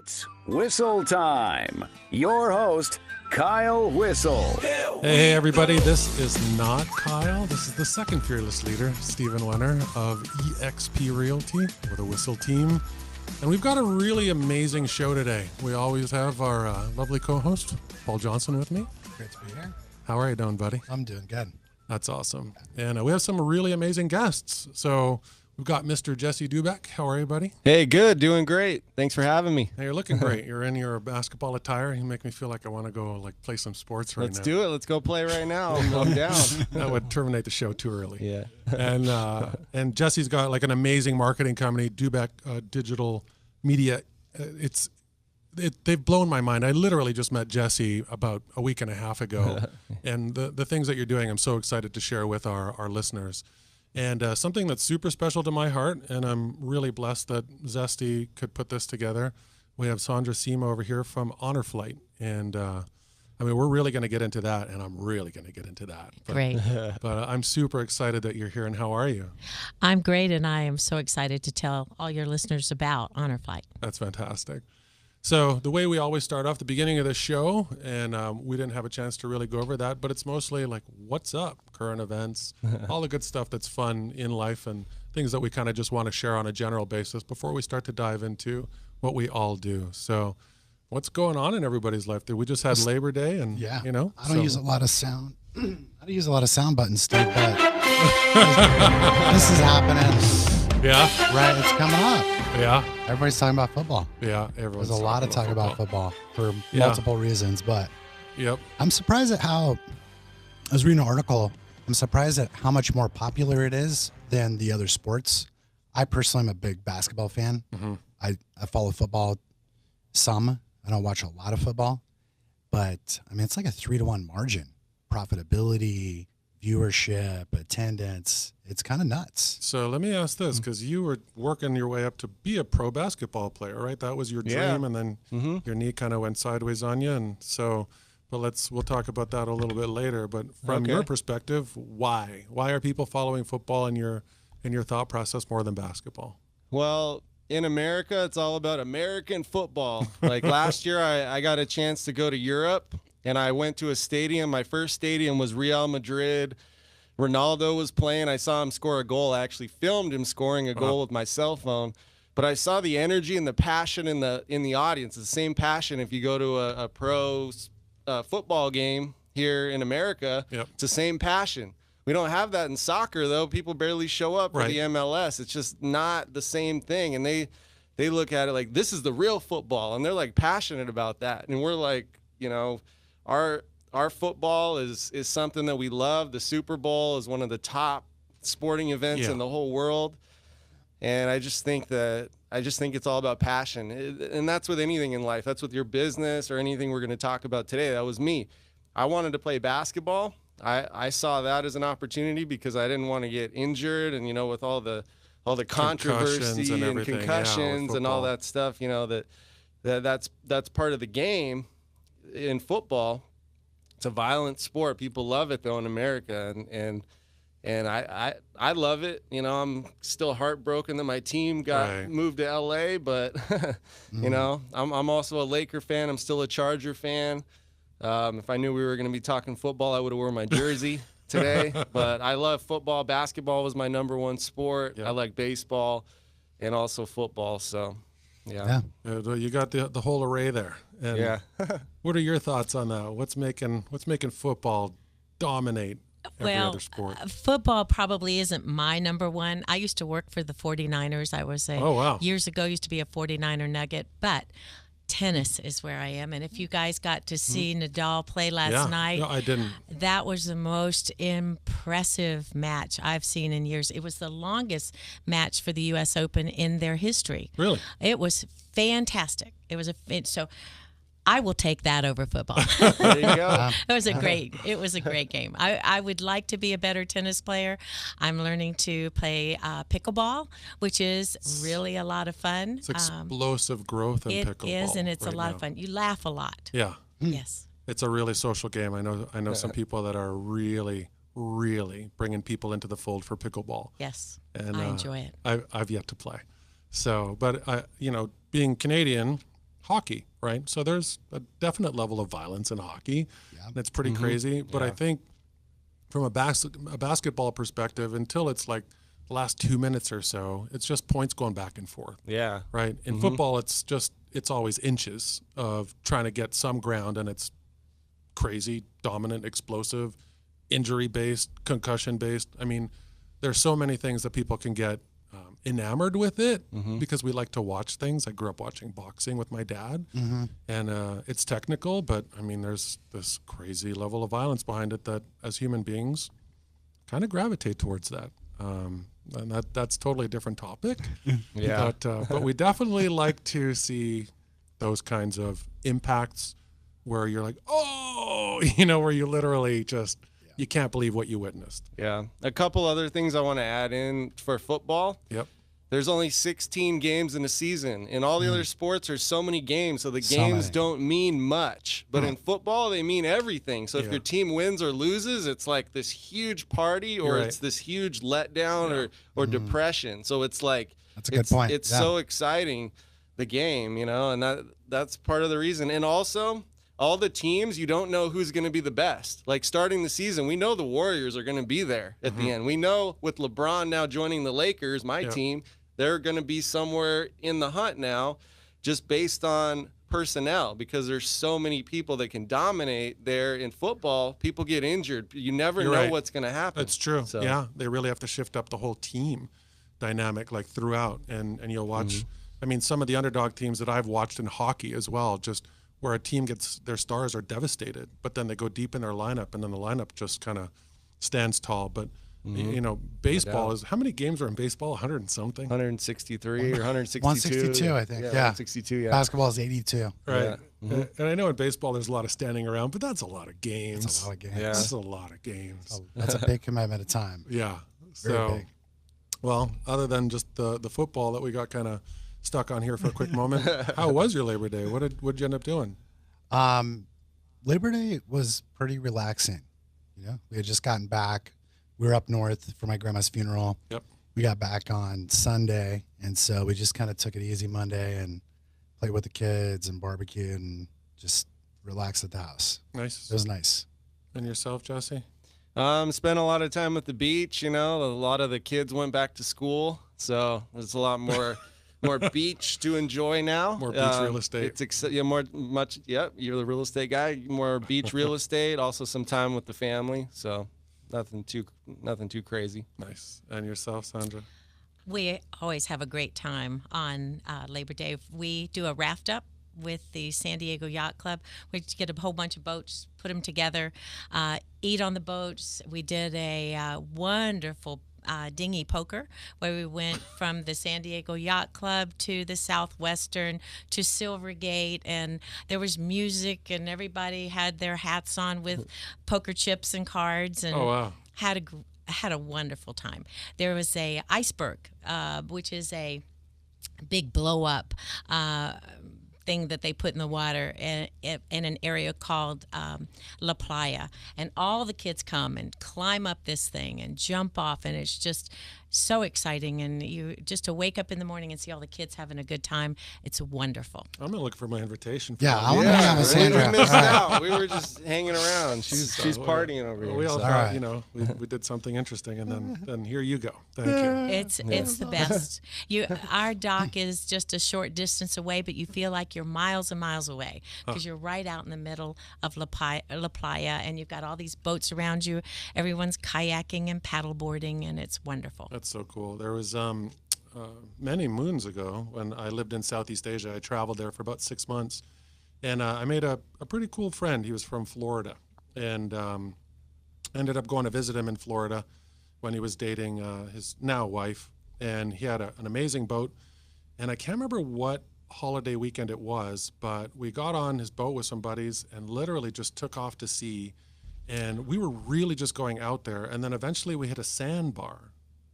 It's Whissel time. Your host, Kyle Whissel. Hey, everybody. This is not Kyle. This is the second fearless leader, Stephen Wener of eXp Realty with a Whissel team. And we've got a really amazing show today. We always have our lovely co-host, Paul Johnson, with me. Great to be here. How are you doing, buddy? I'm doing good. That's awesome. And we have some really amazing guests. So we've got Mr. Jesse Doubek. How are you, buddy? Hey, good. Doing great. Thanks for having me. Hey, you're looking great. You're in your basketball attire. You make me feel like I want to go play some sports right now. Let's do it. Let's go play right now. I'm down. That would terminate the show too early. Yeah. And Jesse's got an amazing marketing company, Doubek Digital Media. They've blown my mind. I literally just met Jesse about a week and a half ago, and the things that you're doing, I'm so excited to share with our listeners. And something that's super special to my heart, and I'm really blessed that Zesty could put this together. We have Sandra, Cima over here from Honor Flight, and we're really going to get into that, and I'm really going to get into that. Great. But I'm super excited that you're here, and how are you? I'm great, and I am so excited to tell all your listeners about Honor Flight. That's fantastic. So the way we always start off the beginning of the show, and we didn't have a chance to really go over that, but it's mostly like, what's up, current events, all the good stuff that's fun in life and things that we kind of just want to share on a general basis before we start to dive into what we all do. So what's going on in everybody's life? We just had Labor Day, and I don't use a lot of sound. I don't use a lot of sound buttons, Steve, but this is happening. Yeah. Right, it's coming up. Yeah. Everybody's talking about football. Yeah, everyone's There's a lot of talk about football for Yeah. multiple reasons, but Yep. I'm surprised at how, I was reading an article, I'm surprised at how much more popular it is than the other sports. I personally am a big basketball fan. Mm-hmm. I follow football some. I don't watch a lot of football, but I mean, it's like a 3-to-1 margin. Profitability, viewership, attendance. It's kind of nuts. So let me ask this, because you were working your way up to be a pro basketball player, right? That was your dream, Yeah. and then your knee kind of went sideways on you, and so. But we'll talk about that a little bit later. But from your perspective, why? Why are people following football in your thought process more than basketball? Well, in America, it's all about American football. Like last year, I got a chance to go to Europe, and I went to a stadium. My first stadium was Real Madrid. Ronaldo was playing. I saw him score a goal. I actually filmed him scoring a goal with my cell phone. But I saw the energy and the passion in the audience. It's the same passion if you go to a pro football game here in America. Yep. It's the same passion. We don't have that in soccer, though. People barely show up for the MLS. It's just not the same thing. And they look at it like, this is the real football. And they're like passionate about that. And we're like, our football is something that we love. The Super Bowl is one of the top sporting events in the whole world. And I just think it's all about passion. And that's with anything in life. That's with your business or anything we're going to talk about today. That was me. I wanted to play basketball. I saw that as an opportunity because I didn't want to get injured, and with all the controversy and concussions and all that stuff, that's part of the game in football. It's a violent sport. People love it though in America, and I love it. I'm still heartbroken that my team got moved to LA, but I'm also a Laker fan. I'm still a Charger fan. If I knew we were going to be talking football, I would have worn my jersey today. But I love football. Basketball was my number one sport. Yep. I like baseball and also football. So, yeah. You got the whole array there. And what are your thoughts on that? What's making football dominate every other sport? Football probably isn't my number one. I used to work for the 49ers. I was years ago, used to be a 49er Nugget, but tennis is where I am. And if you guys got to see Nadal play last night, no, I didn't. That was the most impressive match I've seen in years. It was the longest match for the U.S. Open in their history. Really? It was fantastic. So I will take that over football. There you go. It was a great game. I would like to be a better tennis player. I'm learning to play pickleball, which is really a lot of fun. It's explosive growth in pickleball. It is, and it's a lot of fun. You laugh a lot. Yeah. Yes. It's a really social game. I know some people that are really, really bringing people into the fold for pickleball. Yes. And I enjoy it. I've yet to play. So, but being Canadian, hockey, right? So there's a definite level of violence in hockey. Yeah. That's pretty crazy. But I think from a basketball perspective, until it's like the last 2 minutes or so, it's just points going back and forth. Yeah. Right. In football, it's always inches of trying to get some ground, and it's crazy, dominant, explosive, injury-based, concussion-based. I mean, there's so many things that people can get enamored with it because we like to watch things. I grew up watching boxing with my dad, and it's technical, but I mean, there's this crazy level of violence behind it that as human beings kind of gravitate towards that. And that's totally a different topic. Yeah. But we definitely like to see those kinds of impacts where you're like, oh, where you literally just, you can't believe what you witnessed. Yeah. A couple other things I want to add in for football. Yep. There's only 16 games in a season. In all the other sports, there's so many games, so the games don't mean much. But in football, they mean everything. So if your team wins or loses, it's like this huge party, or it's this huge letdown or depression. So it's like, that's a good point. It's so exciting, the game, and that's part of the reason. And also, all the teams, you don't know who's going to be the best. Like starting the season, we know the Warriors are going to be there at the end. We know with LeBron now joining the Lakers, my team, they're going to be somewhere in the hunt now, just based on personnel, because there's so many people that can dominate there. In football, people get injured. You never know what's going to happen. That's true. So. Yeah, they really have to shift up the whole team dynamic like throughout. And you'll watch, I mean, some of the underdog teams that I've watched in hockey as well, just where a team gets, their stars are devastated, but then they go deep in their lineup, and then the lineup just kind of stands tall. But baseball is, how many games are in baseball? 100 and something? 163 or 162. 162, I think. Yeah. 162, yeah. Basketball is 82. Right. Yeah. And I know in baseball there's a lot of standing around, but that's a lot of games. That's a lot of games. Yeah. That's a lot of games. That's a big commitment of time. Yeah. Very big. Well, other than just the football that we got kind of stuck on here for a quick moment, how was your Labor Day? What did you end up doing? Labor Day was pretty relaxing. We had just gotten back. We were up north for my grandma's funeral. Yep. We got back on Sunday, and so we just kind of took it easy Monday and played with the kids and barbecued and just relaxed at the house. Nice. It was nice. And yourself, Jesse? Spent a lot of time at the beach. A lot of the kids went back to school, so there's a lot more beach to enjoy now. More beach real estate. It's you're the real estate guy. More beach real estate. Also some time with the family. So nothing too crazy. Nice. And yourself, Sandra? We always have a great time on Labor Day. We do a raft up with the San Diego Yacht Club. We get a whole bunch of boats, put them together, eat on the boats. We did a wonderful dinghy poker where we went from the San Diego Yacht Club to the Southwestern to Silvergate, and there was music and everybody had their hats on with poker chips and cards, and had a wonderful time. There was a iceberg, which is a big blow up thing that they put in the water in an area called La Playa, and all the kids come and climb up this thing and jump off, and it's just so exciting. And you just to wake up in the morning and see all the kids having a good time, it's wonderful. I'm gonna look for my invitation. I want to hang out with Sandra. We missed out. We were just hanging around. She's partying over here. We all thought, we did something interesting, and then here you go. Thank you. It's the best. Our dock is just a short distance away, but you feel like you're miles and miles away because you're right out in the middle of La Playa, and you've got all these boats around you. Everyone's kayaking and paddleboarding, and it's wonderful. That's so cool. There was many moons ago when I lived in Southeast Asia. I traveled there for about 6 months, and I made a pretty cool friend. He was from Florida, and ended up going to visit him in Florida when he was dating his now wife, and he had an amazing boat, and I can't remember what holiday weekend it was, but we got on his boat with some buddies and literally just took off to sea, and we were really just going out there, and then eventually we hit a sandbar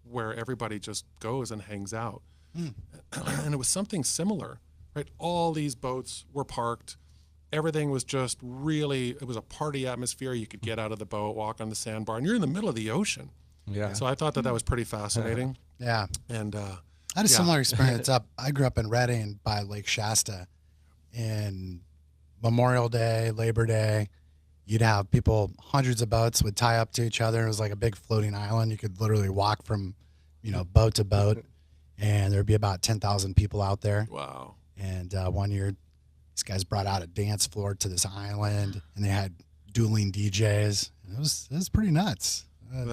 where everybody just goes and hangs out. And it was something similar, right? All these boats were parked. Everything was just really, it was a party atmosphere. You could get out of the boat, walk on the sandbar, and you're in the middle of the ocean. Yeah. So I thought that was pretty fascinating. Yeah. And I had a similar experience. I grew up in Redding by Lake Shasta, and Memorial Day, Labor Day, you'd have people, hundreds of boats would tie up to each other. It was like a big floating island. You could literally walk from, boat to boat, and there'd be about 10,000 people out there. Wow. And one year, these guys brought out a dance floor to this island, and they had dueling DJs. It was pretty nuts. It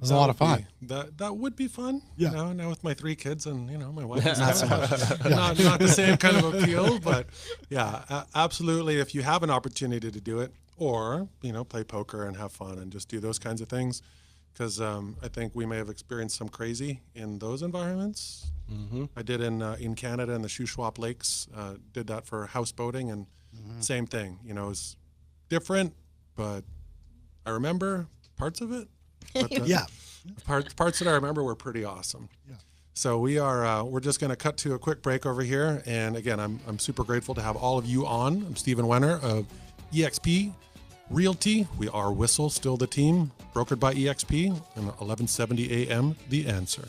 was a lot of fun. That would be fun. Yeah. Now with my 3 kids and my wife, not so much. Not the same kind of appeal, but yeah, absolutely. If you have an opportunity to do it, or play poker and have fun and just do those kinds of things, because I think we may have experienced some crazy in those environments. Mm-hmm. I did in Canada in the Shuswap Lakes. Did that for houseboating, and same thing. It was different, but I remember parts of it. But parts that I remember were pretty awesome. Yeah. So we're just going to cut to a quick break over here, and again, I'm super grateful to have all of you on. I'm Stephen Wener of EXP Realty. We are Whissel, still the team, brokered by EXP, and 1170 AM, The Answer.